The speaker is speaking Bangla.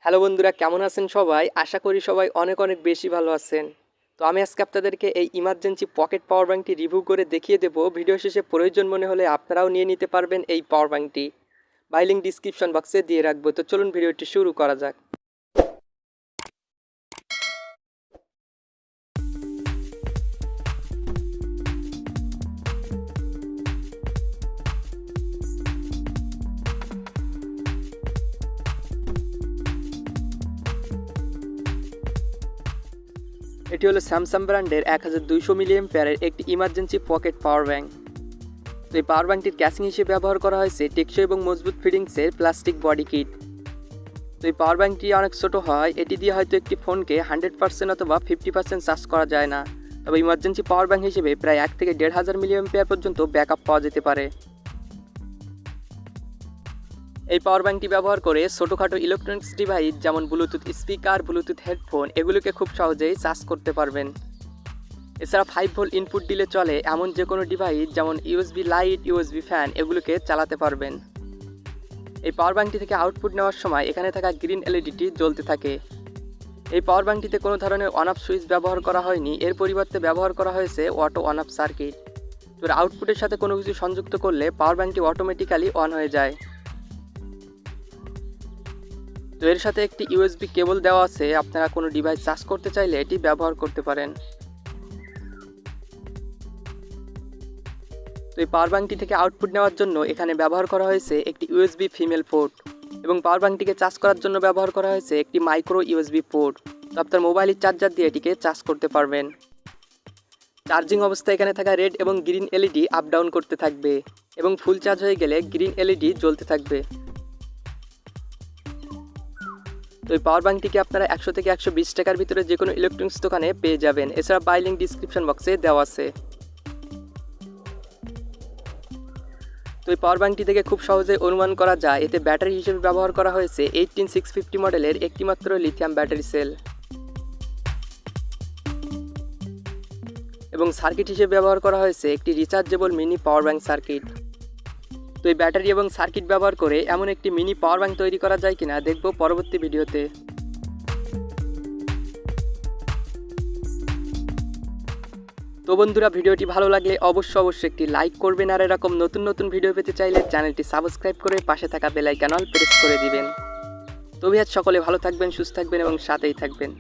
হ্যালো বন্ধুরা, কেমন আছেন সবাই? আশা করি সবাই অনেক অনেক বেশি ভালো আছেন। তো আমি আজকে আপনাদেরকে এই ইমার্জেন্সি পকেট পাওয়ার ব্যাঙ্কটি রিভিউ করে দেখিয়ে দেবো। ভিডিও শেষে প্রয়োজন মনে হলে আপনারাও নিয়ে নিতে পারবেন এই পাওয়ার ব্যাঙ্কটি। বাই লিঙ্ক ডিসক্রিপশন বক্সে দিয়ে রাখবো। তো চলুন ভিডিওটি শুরু করা যাক। এটি হলো স্যামসাং ব্র্যান্ডের 1200 মিলিঅ্যাম্পিয়ারের একটি ইমার্জেন্সি পকেট পাওয়ার ব্যাঙ্ক। তো এই পাওয়ার ব্যাঙ্কটির ক্যাসিং হিসেবে ব্যবহার করা হয়েছে টেকসই এবং মজবুত ফিটিংসের প্লাস্টিক বডি কিট। তো এই পাওয়ার ব্যাঙ্কটি অনেক ছোটো হয়, এটি দিয়ে হয়তো একটি ফোনকে 100% অথবা 50% চার্জ করা যায় না। তবে ইমার্জেন্সি পাওয়ার ব্যাঙ্ক হিসেবে প্রায় 1 থেকে 1500 মিলিঅ্যাম্পিয়ার পর্যন্ত ব্যাকআপ পাওয়া যেতে পারে। এই পাওয়ার ব্যাঙ্কটি ব্যবহার করে ছোটোখাটো ইলেকট্রনিক্স ডিভাইস যেমন ব্লুটুথ স্পিকার, ব্লুটুথ হেডফোন এগুলোকে খুব সহজেই চার্জ করতে পারবেন। এছাড়া 5 ভোল্ট ইনপুট দিলে চলে এমন যে কোনো ডিভাইস যেমন ইউএসবি লাইট, ইউএসবি ফ্যান এগুলোকে চালাতে পারবেন। এই পাওয়ার ব্যাঙ্কটি থেকে আউটপুট নেওয়ার সময় এখানে থাকা গ্রিন এলইডিটি জ্বলতে থাকে। এই পাওয়ার ব্যাঙ্কটিতে কোনো ধরনের অন অফ সুইচ ব্যবহার করা হয়নি, এর পরিবর্তে ব্যবহার করা হয়েছে অটো অন অফ সার্কিট। তো আউটপুটের সাথে কোনো কিছু সংযুক্ত করলে পাওয়ার ব্যাঙ্কটি অটোমেটিক্যালি অন হয়ে যায়। তো এর সাথে একটি ইউএসবি কেবল দেওয়া আছে, আপনারা কোনো ডিভাইস চার্জ করতে চাইলে এটি ব্যবহার করতে পারেন। তো এই পাওয়ার ব্যাঙ্কটি থেকে আউটপুট নেওয়ার জন্য এখানে ব্যবহার করা হয়েছে একটি ইউএসবি ফিমেল পোর্ট এবং পাওয়ার ব্যাঙ্কটিকে চার্জ করার জন্য ব্যবহার করা হয়েছে একটি মাইক্রো ইউএসবি পোর্ট। তো আপনার মোবাইলের চার্জার দিয়ে এটিকে চার্জ করতে পারবেন। চার্জিং অবস্থায় এখানে থাকা রেড এবং গ্রিন এলইডি আপ ডাউন করতে থাকবে এবং ফুল চার্জ হয়ে গেলে গ্রিন এলইডি জ্বলতে থাকবে। তো এই পাওয়ার ব্যাঙ্কটিকে আপনারা 100 থেকে 120 টাকার ভিতরে যে কোনো ইলেকট্রনিক্স দোকানে পেয়ে যাবেন। এছাড়া বাই লিঙ্ক ডিসক্রিপশন বক্সে দেওয়া আছে। তো এই পাওয়ার ব্যাঙ্কটি থেকে খুব সহজে অনুমান করা যায় এতে ব্যাটারি হিসেবে ব্যবহার করা হয়েছে 18650 মডেলের একটিমাত্র লিথিয়াম ব্যাটারি সেল এবং সার্কিট হিসেবে ব্যবহার করা হয়েছে একটি rechargeable mini power bank circuit. তো এই ব্যাটারি এবং সার্কিট ব্যবহার করে এমন একটি মিনি পাওয়ার ব্যাঙ্ক তৈরি করা যায় কিনা দেখব পরবর্তী ভিডিওতে। তো বন্ধুরা, ভিডিওটি ভালো লাগলে অবশ্যই একটি লাইক করবেন, আর এরকম নতুন নতুন ভিডিও পেতে চাইলে চ্যানেলটি সাবস্ক্রাইব করে পাশে থাকা বেল আইকন অল প্রেস করে দিবেন। তো সকলে ভালো থাকবেন, সুস্থ থাকবেন এবং সাথেই থাকবেন।